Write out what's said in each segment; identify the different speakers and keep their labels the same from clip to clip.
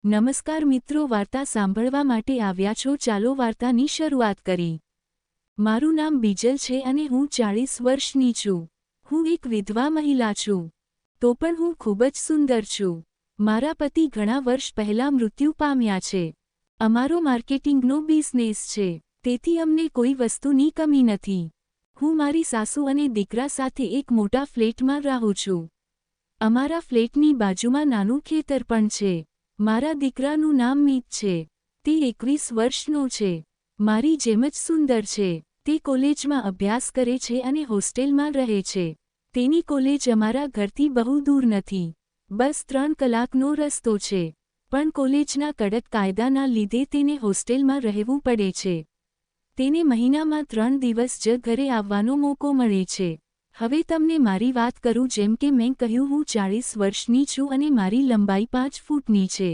Speaker 1: નમસ્કાર મિત્રો, વાર્તા સાંભળવા માટે આવ્યા છો? ચાલો વાર્તાની શરૂઆત કરી। મારું નામ બીજલ છે અને હું 40 વર્ષની છું। હું એક વિધવા મહિલા છું, તો પણ હું ખૂબ જ સુંદર છું। મારા પતિ ઘણા વર્ષ પહેલા મૃત્યુ પામ્યા છે। અમારો માર્કેટિંગનો બિઝનેસ છે, તેથી અમને કોઈ વસ્તુની કમી નથી। હું મારી સાસુ અને દીકરા સાથે એક મોટા ફ્લેટમાં રહું છું। અમારા ફ્લેટની બાજુમાં નાનું ખેતર પણ છે। મારા દીકરાનું નામ મીત છે। તે 21 વર્ષનો છે, મારી જેમ જ સુંદર છે। તે કોલેજમાં અભ્યાસ કરે છે અને હોસ્ટેલમાં રહે છે। તેની કોલેજ અમારા ઘરથી બહુ દૂર નથી, બસ 3 કલાકનો રસ્તો છે, પણ કોલેજના કડક કાયદાના લીધે તેને હોસ્ટેલમાં રહેવું પડે છે। તેને મહિનામાં 3 દિવસ જ ઘરે આવવાનો મોકો મળે છે। હવે તમને મારી વાત કરું। જેમ કે મેં કહ્યું, હું 40 વર્ષની છું અને મારી લંબાઈ 5 ફૂટની છે।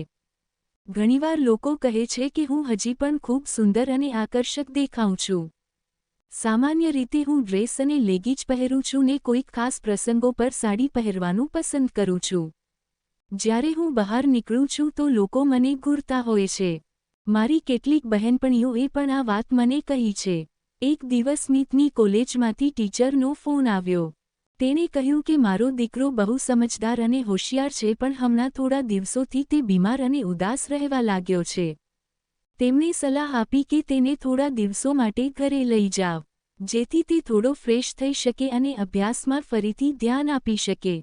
Speaker 1: ઘણીવાર લોકો કહે છે કે હું હજી પણ ખૂબ સુંદર અને આકર્ષક દેખાઉં છું। સામાન્ય રીતે હું ડ્રેસ અને લેગીજ પહેરું છું ને કોઈક ખાસ પ્રસંગો પર સાડી પહેરવાનું પસંદ કરું છું। જ્યારે હું બહાર નીકળું છું તો લોકો મને ઘૂરતા હોય છે। મારી કેટલીક બહેનપણીઓએ પણ આ વાત મને કહી છે। એક દિવસ મીતની કોલેજમાંથી ટીચરનો ફોન આવ્યો। તેણે કહ્યું કે મારો દીકરો બહુ સમજદાર અને હોશિયાર છે, પણ હમણાં થોડા દિવસોથી તે બીમાર અને ઉદાસ રહેવા લાગ્યો છે। તેમણે સલાહ આપી કે તેને થોડા દિવસો માટે ઘરે લઈ જાવ, જેથી તે થોડો ફ્રેશ થઈ શકે અને અભ્યાસમાં ફરીથી ધ્યાન આપી શકે।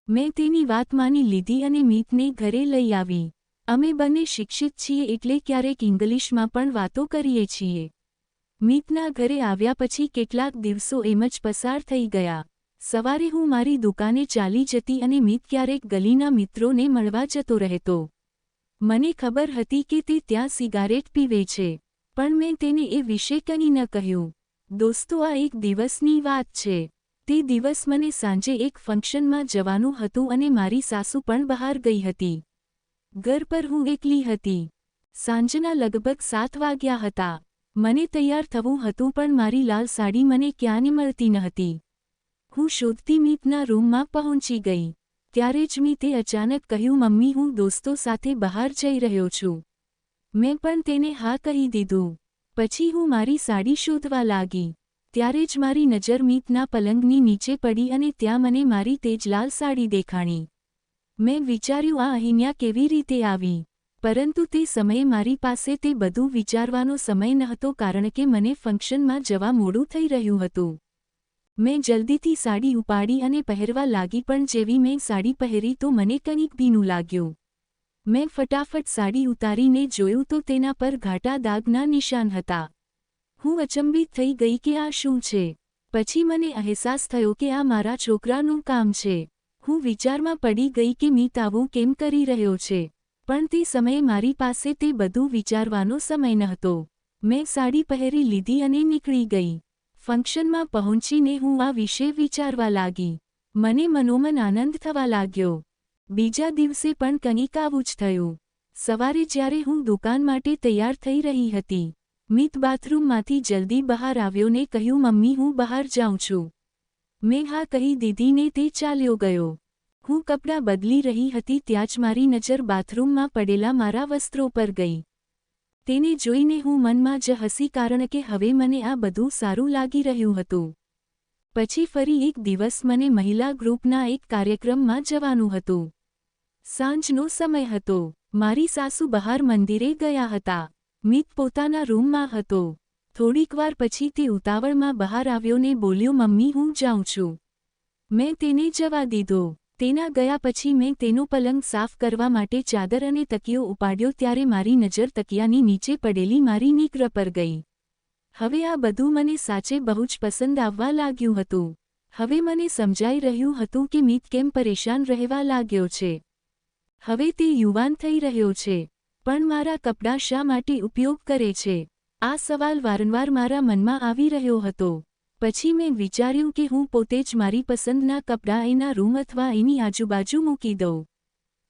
Speaker 1: મેં તેની વાત માની લીધી અને મીતને ઘરે લઈ આવી। અમે બંને શિક્ષિત છીએ એટલે ક્યારેક ઇંગ્લિશમાં પણ વાતો કરીએ છીએ। મીતના ઘરે આવ્યા પછી કેટલાક દિવસો એમ જ પસાર થઈ ગયા। સવારે હું મારી દુકાને ચાલી જતી અને મીત ક્યારેક ગલીના મિત્રોને મળવા જતો રહેતો। મને ખબર હતી કે તે ત્યાં સિગારેટ પીવે છે, પણ મેં તેને એ વિશે કંઈ ન કહ્યું। દોસ્તો, આ એક દિવસની વાત છે। તે દિવસ મને સાંજે એક ફંક્શનમાં જવાનું હતું અને મારી સાસુ પણ બહાર ગઈ હતી। ઘર પર હું એકલી હતી। સાંજના લગભગ 7 વાગ્યા હતા। મને તૈયાર થવું હતું, પણ મારી લાલ સાડી મને ક્યાંય મળતી ન હતી। હું શોધતી મીતના રૂમમાં પહોંચી ગઈ, ત્યારે જ મીતે અચાનક કહ્યું, મમ્મી, હું દોસ્તો સાથે બહાર જઈ રહ્યો છું। મેં પણ તેને હા કહી દીધું। પછી હું મારી સાડી શોધવા લાગી, ત્યારે જ મારી નજર મીતના પલંગની નીચે પડી અને ત્યાં મને મારી તે જ લાલ સાડી દેખાણી। મેં વિચાર્યું, આ અહીંયા કેવી રીતે આવી? પરંતુ તે સમયે મારી પાસે તે બધું વિચારવાનો સમય નહોતો, કારણ કે મને ફંક્શનમાં જવા મોડું થઈ રહ્યું હતું। મેં જલ્દીથી સાડી ઉપાડી અને પહેરવા લાગી, પણ જેવી મેં સાડી પહેરી તો મને કંઈક ભીનું લાગ્યું। મેં ફટાફટ સાડી ઉતારીને જોયું તો તેના પર ઘાટા દાગના નિશાન હતા। હું અચંબિત થઈ ગઈ કે આ શું છે? પછી મને અહેસાસ થયો કે આ મારા છોકરાનું કામ છે। હું વિચારમાં પડી ગઈ કે મીત આવું કેમ કરી રહ્યો છે, પણ તે સમયે મારી પાસે તે બધું વિચારવાનો સમય નહોતો। મેં સાડી પહેરી લીધી અને નીકળી ગઈ। ફંક્શનમાં પહોંચીને હું આ વિશે વિચારવા લાગી। મને મનોમન આનંદ થવા લાગ્યો। બીજા દિવસે પણ કંઈક આવું જ થયું। સવારે જ્યારે હું દુકાન માટે તૈયાર થઈ રહી હતી, મીત બાથરૂમમાંથી જલ્દી બહાર આવ્યો ને કહ્યું, મમ્મી, હું બહાર જાઉં છું। મેં હા કહી દીધી ને તે ચાલ્યો ગયો। હું કપડાં બદલી રહી હતી ત્યાં જ મારી નજર બાથરૂમમાં પડેલા મારા વસ્ત્રો પર ગઈ। તેને જોઈને હું મનમાં જ હસી, કારણ કે હવે મને આ બધું સારું લાગી રહ્યું હતું। પછી ફરી એક દિવસ મને મહિલા ગ્રુપના એક કાર્યક્રમમાં જવાનું હતું। સાંજનો સમય હતો। મારી સાસુ બહાર મંદિરે ગયા હતા। મીત પોતાના રૂમમાં હતો। થોડીકવાર પછી તે ઉતાવળમાં બહાર આવ્યો ને બોલ્યો, મમ્મી, હું જાઉં છું। મેં તેને જવા દીધો। તેના ગયા પછી મેં તેનો પલંગ સાફ કરવા માટે ચાદર અને તકિયો ઉપાડ્યો, ત્યારે મારી નજર તકિયાની નીચે પડેલી મારી નિકર પર ગઈ। હવે આ બધું મને સાચે બહુ જ પસંદ આવવા લાગ્યું હતું। હવે મને સમજાઈ રહ્યું હતું કે મીત કેમ પરેશાન રહેવા લાગ્યો છે। હવે તે યુવાન થઈ રહ્યો છે, પણ મારા કપડાં શા માટે ઉપયોગ કરે છે? આ સવાલ વારંવાર મારા મનમાં આવી રહ્યો હતો। પછી મેં વિચાર્યું કે હું પોતે જ મારી પસંદના કપડાં એના રૂમ અથવા એની આજુબાજુ મૂકી દઉં।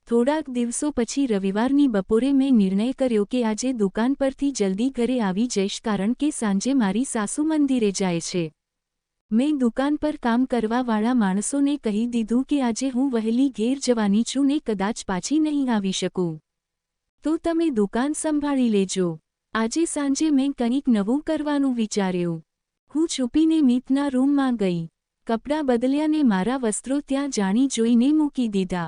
Speaker 1: થોડાક દિવસો પછી રવિવારની બપોરે મેં નિર્ણય કર્યો કે આજે દુકાન પરથી જલ્દી ઘરે આવી જઈશ, કારણ કે સાંજે મારી સાસુ મંદિરે જાય છે। મેં દુકાન પર કામ કરવાવાળા માણસોને કહી દીધું કે આજે હું વહેલી ઘેર જવાની છું ને કદાચ પાછી નહીં આવી શકું। તો તમે દુકાન સંભાળી લેજો. આજે સાંજે મેં કંઈક નવું કરવાનું વિચાર્યું. હું છુપીને મિતના રૂમમાં ગઈ. કપડાં બદલ્યા ને મારા વસ્ત્રો ત્યાં જાણી જોઈને મૂકી દીધા.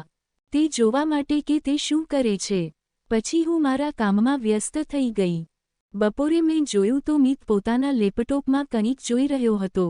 Speaker 1: તે જોવા માટે કે તે શું કરે છે. પછી હું મારા કામમાં વ્યસ્ત થઈ ગઈ. બપોરે મેં જોયું તો મિત પોતાના લેપટોપમાં કંઈક જોઈ રહ્યો હતો.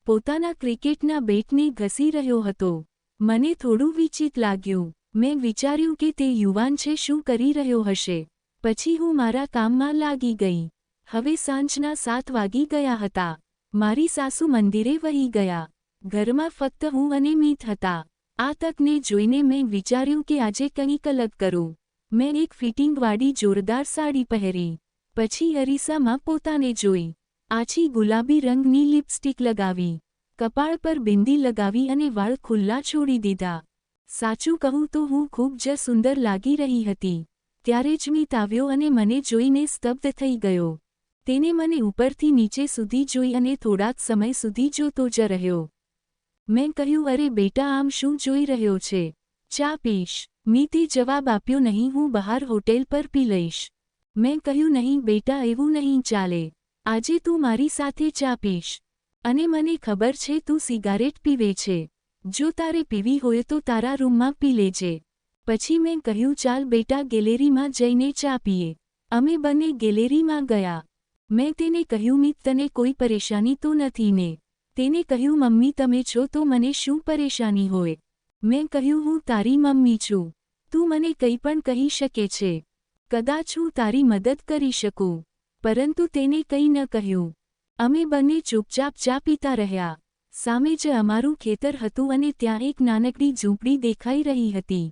Speaker 1: પોતાના ક્રિકેટના બેટને ઘસી રહ્યો હતો. મને થોડું વિચિત્ર લાગ્યું. મેં વિચાર્યું કે તે યુવાન છે, શું કરી રહ્યો હશે. પછી હું મારા કામમાં લાગી ગઈ. હવે સાંજના 7 વાગી ગયા હતા. મારી સાસુ મંદિરે વહી ગયા. ઘરમાં ફક્ત હું અને મિત હતા. આ તકને જોઈને મેં વિચાર્યું કે આજે કંઈક અલગ કરું. મેં એક ફિટિંગવાળી જોરદાર સાડી પહેરી. પછી અરીસામાં પોતાને જોઈ. આછી ગુલાબી રંગની લિપસ્ટિક લગાવી. કપાળ પર બિંદી લગાવી અને વાળ ખુલ્લા છોડી દીધા. સાચું કહું તો હું ખૂબ જ સુંદર લાગી રહી હતી. ત્યારે જ મિત આવ્યો અને મને જોઈને સ્તબ્ધ થઈ ગયો. તેને મને ઉપરથી નીચે સુધી જોઈ અને થોડાક સમય સુધી જોતો જ રહ્યો. મેં કહ્યું, અરે બેટા, આમ શું જોઈ રહ્યો છે? ચા પીશ? મિતે જવાબ આપ્યો, નહીં, હું બહાર હોટેલ પર પી લઈશ. મેં કહ્યું, નહીં બેટા, એવું નહીં ચાલે. આજે તું મારી સાથે ચા પીશ. અને મને ખબર છે તું સિગારેટ પીવે છે. જો તારે પીવી હોય તો તારા રૂમમાં પી લેજે. પછી મેં કહ્યું, ચાલ બેટા, ગેલેરીમાં જઈને ચા પીએ. અમે બંને ગેલેરીમાં ગયા. મેં તેને કહ્યું, મિત, તને કોઈ પરેશાની તો નથી ને? તેને કહ્યું, મમ્મી તમે છો તો મને શું પરેશાની હોય? મેં કહ્યું, હું તારી મમ્મી છું. તું મને કંઈ પણ કહી શકે છે. કદાચ હું તારી મદદ કરી શકું. પરંતુ તેને કંઈ ન કહ્યું. અમે બંને ચૂપચાપ ચા પીતા રહ્યા. સામે જ અમારું ખેતર હતું અને ત્યાં એક નાનકડી ઝૂંપડી દેખાઈ રહી હતી.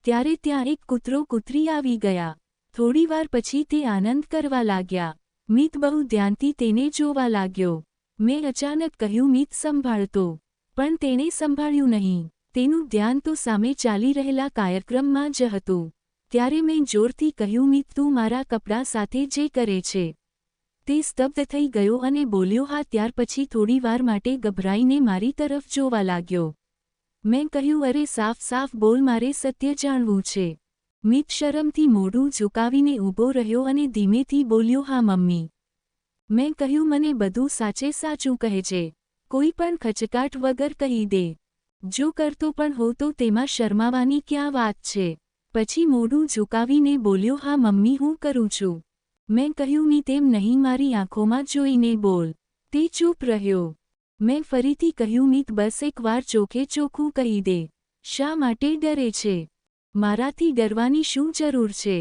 Speaker 1: ત્યારે ત્યાં એક કૂતરો કૂતરી આવી ગયા. થોડીવાર પછી તે આનંદ કરવા લાગ્યા. મિત બહુ ધ્યાનથી તેને જોવા લાગ્યો. મેં અચાનક કહ્યું, મિત સંભાળતો. પણ તેણે સંભાળ્યું નહીં. તેનું ધ્યાન તો સામે ચાલી રહેલા કાર્યક્રમમાં જ હતું. ત્યારે મેં જોરથી કહ્યું, મિત, તું મારા કપડાં સાથે જે કરે છે. તે સ્તબ્ધ થઈ ગયો અને બોલ્યો, હા. ત્યાર પછી થોડીવાર માટે ગભરાઈને મારી તરફ જોવા લાગ્યો. મેં કહ્યું, અરે સાફ સાફ બોલ, મારે સત્ય જાણવું છે. મિત શરમથી મોઢું ઝુકાવીને ઊભો રહ્યો અને ધીમેથી બોલ્યો, હા મમ્મી. મેં કહ્યું, મને બધું સાચે સાચું કહેજે. કોઈ પણ ખચકાટ વગર કહી દે. જો કરતો પણ હો તો તેમાં શરમાવાની ક્યાં વાત છે? પછી મોઢું ઝુકાવીને બોલ્યો, હા મમ્મી, હું કરું છું. મેં કહ્યું, મિત, તેમ નહીં, મારી આંખોમાં જોઈને બોલ. તે ચૂપ રહ્યો. મેં ફરીથી કહ્યું, મિત, બસ એકવાર ચોખે ચોખ્ખું કહી દે. શા માટે ડરે છે? મારાથી ડરવાની શું જરૂર છે?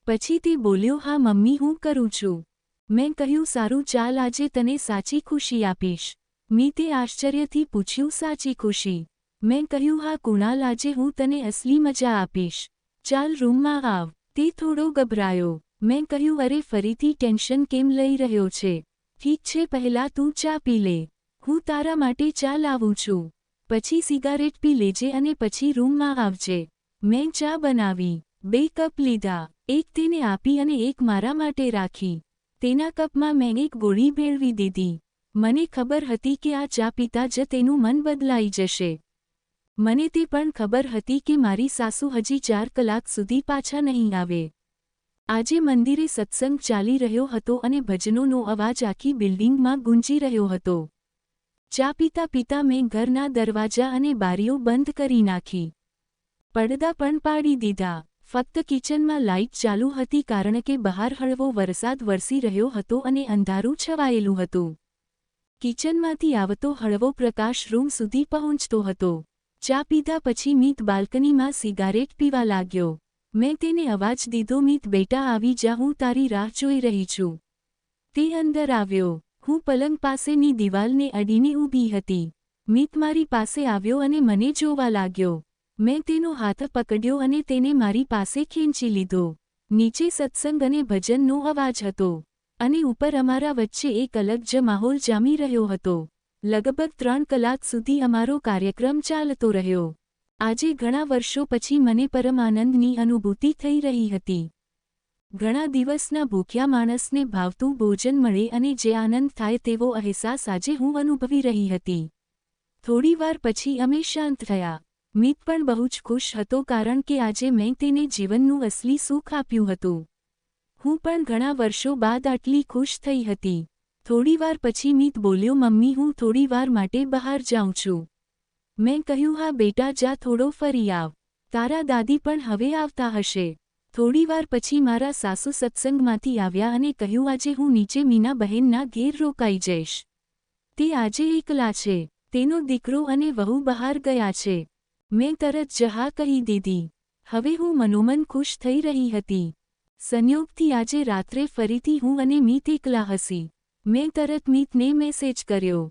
Speaker 1: પછી તે બોલ્યો, હા મમ્મી, હું કરું છું. મેં કહ્યું, સારું, ચાલ, આજે તને સાચી ખુશી આપીશ. મિતે આશ્ચર્યથી પૂછ્યું, સાચી ખુશી? મેં કહ્યું, હા કુણાલ, આજે હું તને અસલી મજા આપીશ. ચાલ રૂમમાં આવ. તે થોડો ગભરાયો. મેં કહ્યું, અરે ફરીથી ટેન્શન કેમ લઈ રહ્યો છે? ઠીક છે, પહેલાં તું ચા પી લે. હું તારા માટે ચા લાવું છું. પછી સિગારેટ પી લેજે અને પછી રૂમમાં આવજે. મેં ચા બનાવી. 2 કપ લીધા. એક તેને આપી અને એક મારા માટે રાખી. તેના કપમાં મેં એક ગોળી ભેળવી દીધી. મને ખબર હતી કે આ ચા પીતા જ તેનું મન બદલાઈ જશે. મને તે પણ ખબર હતી કે મારી સાસુ હજી 4 કલાક સુધી પાછા નહીં આવે. આજે મંદિરે સત્સંગ ચાલી રહ્યો હતો અને ભજનોનો અવાજ આખી બિલ્ડિંગમાં ગુંજી રહ્યો હતો. ચા પીતા પીતા મેં ઘરના દરવાજા અને બારીઓ બંધ કરી નાખી. પડદા પણ પાડી દીધા. ફક્ત કિચનમાં લાઇટ ચાલુ હતી કારણ કે બહાર હળવો વરસાદ વરસી રહ્યો હતો અને અંધારું છવાયેલું હતું. કિચનમાંથી આવતો હળવો પ્રકાશ રૂમ સુધી પહોંચતો હતો. ચા પીધા પછી મિત બાલ્કનીમાં સિગારેટ પીવા લાગ્યો. મેં તેને અવાજ દીધો, મિત બેટા, આવી જા, હું તારી રાહ જોઈ રહી છું. તે અંદર આવ્યો. હું પલંગ પાસેની દિવાલને અડીને ઊભી હતી. મિત મારી પાસે આવ્યો અને મને જોવા લાગ્યો. મેં તેનો હાથ પકડ્યો અને તેને મારી પાસે ખેંચી લીધો. નીચે સત્સંગ અને ભજનનો અવાજ હતો. અને ઉપર અમારા વચ્ચે એક અલગ જ માહોલ જામી રહ્યો હતો. લગભગ 3 કલાક સુધી અમારો કાર્યક્રમ ચાલતો રહ્યો. આજે ઘણા વર્ષો પછી મને પરમ આનંદની અનુભૂતિ થઈ રહી હતી. ઘણા દિવસના ભૂખ્યા માણસને ભાવતું ભોજન મળે અને જે આનંદ થાય તેવો અહેસાસ આજે હું અનુભવી રહી હતી. થોડીવાર પછી અમે શાંત થયા. મિત પણ બહુ જ ખુશ હતો કારણ કે આજે મેં તેને જીવનનું અસલી સુખ આપ્યું હતું. હું પણ ઘણા વર્ષો બાદ આટલી ખુશ થઈ હતી. થોડીવાર પછી મિત બોલ્યો, મમ્મી હું થોડીવાર માટે બહાર જાઉં છું. મેં કહ્યું, હા બેટા જા, થોડો ફરી આવ. તારા દાદી પણ હવે આવતા હશે. થોડીવાર પછી મારા સાસુ સત્સંગમાંથી આવ્યા અને કહ્યું, આજે હું નીચે મીના બહેનના ઘેર રોકાઈ જઈશ. તે આજે એકલા છે. તેનો દીકરો અને વહુ બહાર ગયા છે. મેં તરત જ હા કહી દીધી. હવે હું મનોમન ખુશ થઈ રહી હતી. સંયોગથી આજે રાત્રે ફરીથી હું અને મિત એકલા હસી. મેં તરત મિતને મેસેજ કર્યો,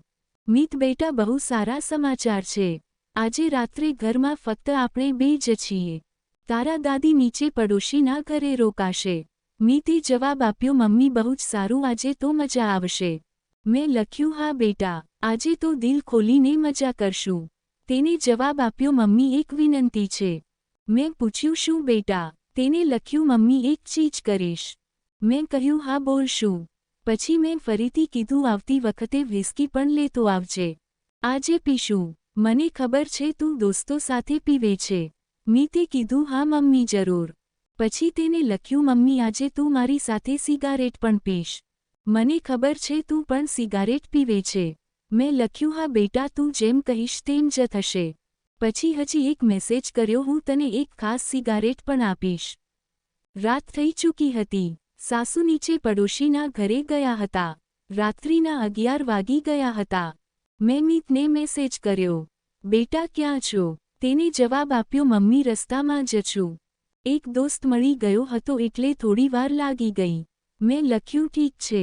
Speaker 1: મિત બેટા બહુ સારા સમાચાર છે. આજે રાત્રે ઘરમાં ફક્ત આપણે બે જ છીએ. તારા દાદી નીચે પડોશીના ઘરે રોકાશે. મિતે જવાબ આપ્યો, મમ્મી બહુ જ સારું, આજે તો મજા આવશે. મેં લખ્યું, હા બેટા આજે તો દિલ ખોલીને મજા કરશું. તેને જવાબ આપ્યો, મમ્મી એક વિનંતી છે. મેં પૂછ્યું, શું બેટા? તેને લખ્યું, મમ્મી એક ચીજ કરીશ. મેં કહ્યું, હા બોલ શું? પછી મેં ફરીથી કીધું, આવતી વખતે વ્હિસ્કી પણ લેતો આવજે. આજે પીશું. મને ખબર છે તું દોસ્તો સાથે પીવે છે. મિતે કીધું, હા મમ્મી જરૂર. પછી તેને લખ્યું, મમ્મી આજે તું મારી સાથે સિગારેટ પણ પીશ. મને ખબર છે તું પણ સિગારેટ પીવે છે. મેં લખ્યું, હા બેટા તું જેમ કહીશ તેમ જ થશે. પછી હજી એક મેસેજ કર્યો, હું તને એક ખાસ સિગારેટ પણ આપીશ. રાત થઈ ચૂકી હતી. સાસુ નીચે પડોશીના ઘરે ગયા હતા. રાત્રિના 11 વાગી ગયા હતા. મેં મિતને મેસેજ કર્યો, બેટા ક્યાં છો? તેને જવાબ આપ્યો, મમ્મી રસ્તામાં જ છું. એક દોસ્ત મળી ગયો હતો એટલે થોડીવાર લાગી ગઈ. મેં લખ્યું, ઠીક છે.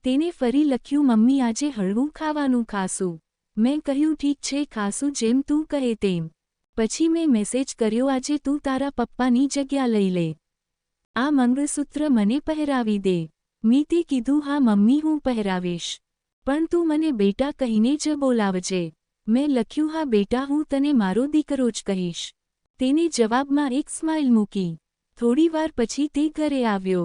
Speaker 1: તેને ફરી લખ્યું, મમ્મી આજે હળવું ખાવાનું ખાશું. મેં કહ્યું, ઠીક છે ખાશું, જેમ તું કહે તેમ. પછી મેં મેસેજ કર્યો, આજે તું તારા પપ્પાની જગ્યા લઈ લે. આ મંગળસૂત્ર મને પહેરાવી દે. મિતે કીધું, હા મમ્મી હું પહેરાવીશ. પણ તું મને બેટા કહીને જ બોલાવજે. મેં લખ્યું, હા બેટા હું તને મારો દીકરો જ કહીશ. તેને જવાબમાં એક સ્માઇલ મૂકી. થોડીવાર પછી તે ઘરે આવ્યો.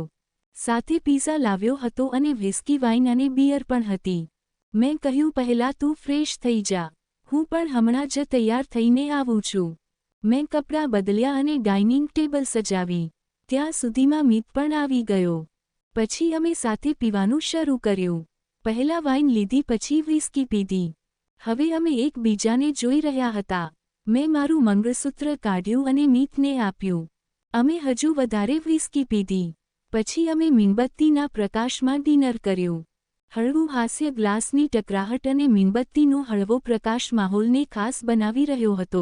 Speaker 1: સાથે પીઝા લાવ્યો હતો અને વ્હિસ્કી, વાઇન અને બિયર પણ હતી. મેં કહ્યું, પહેલાં તું ફ્રેશ થઈ જા. હું પણ હમણાં જ તૈયાર થઈને આવું છું. મેં કપડાં બદલ્યા અને ડાઇનિંગ ટેબલ સજાવી. ત્યાં સુધીમાં મિત પણ આવી ગયો. પછી અમે સાથે પીવાનું શરૂ કર્યું. પહેલા વાઇન લીધી, પછી વ્હિસ્કી પીધી. હવે અમે એકબીજાને જોઈ રહ્યા હતા. મેં મારું મંગળસૂત્ર કાઢ્યું અને મિતને આપ્યું. અમે હજુ વધારે વ્હિસ્કી પીધી. પછી અમે મીણબત્તીના પ્રકાશમાં ડિનર કર્યું. હળવું હાસ્ય, ગ્લાસની ટકરાહટ અને મીણબત્તીનો હળવો પ્રકાશ માહોલને ખાસ બનાવી રહ્યો હતો.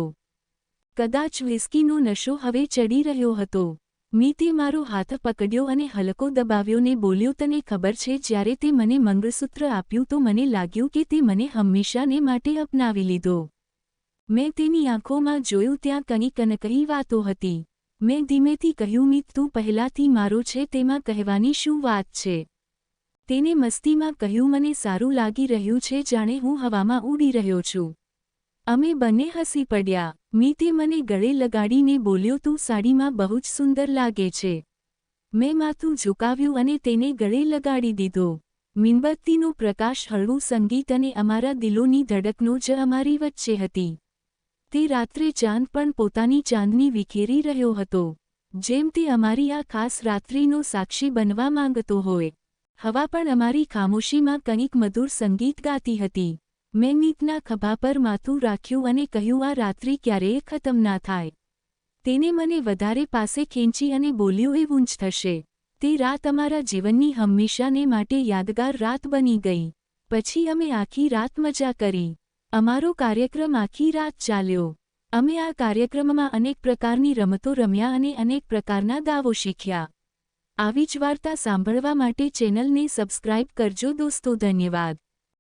Speaker 1: કદાચ વ્હિસ્કીનો નશો હવે ચડી રહ્યો હતો. મિતે મારો હાથ પકડ્યો અને હલકો દબાવ્યો ને બોલ્યો, તને ખબર છે જ્યારે તે મને મંગળસૂત્ર આપ્યું તો મને લાગ્યું કે તે મને હંમેશાને માટે અપનાવી લીધો. મેં તેની આંખોમાં જોયું, ત્યાં કંઈક અનકહી વાતો હતી. મેં ધીમેથી કહ્યું, મિત તું પહેલાંથી મારો છે, તેમાં કહેવાની શું વાત છે? તેને મસ્તીમાં કહ્યું, મને સારું લાગી રહ્યું છે, જાણે હું હવામાં ઉડી રહ્યો છું. અમે બંને હસી પડ્યા. મિતે મને ગળે લગાડીને બોલ્યો, તું સાડીમાં બહુ જ સુંદર લાગે છે. મેં માથું ઝુકાવ્યું અને તેને ગળે લગાડી દીધો. મીણબત્તીનો પ્રકાશ, હળવું સંગીત અને અમારા દિલોની ધડકનો જ અમારી વચ્ચે હતી. તે રાત્રે ચાંદ પણ પોતાની ચાંદની વિખેરી રહ્યો હતો. જેમ તે અમારી આ ખાસ રાત્રિનો સાક્ષી બનવા માંગતો હોય. હવા પણ અમારી ખામોશીમાં કંઈક મધુર સંગીત ગાતી હતી. મેં મિતના ખભા પર માથું રાખ્યું અને કહ્યું, આ રાત્રિ ક્યારેય ખતમ ના થાય. તેને મને વધારે પાસે ખેંચી અને બોલ્યો, એવું જ થશે. તે રાત અમારા જીવનની હંમેશાને માટે યાદગાર રાત બની ગઈ. પછી અમે આખી રાત મજા કરી. અમારો કાર્યક્રમ આખી રાત ચાલ્યો. અમે આ કાર્યક્રમમાં અનેક પ્રકારની રમતો રમ્યા અને અનેક પ્રકારના દાવો શીખ્યા. આવી જ વાર્તા સાંભળવા માટે ચેનલને સબસ્ક્રાઇબ કરજો દોસ્તો. ધન્યવાદ.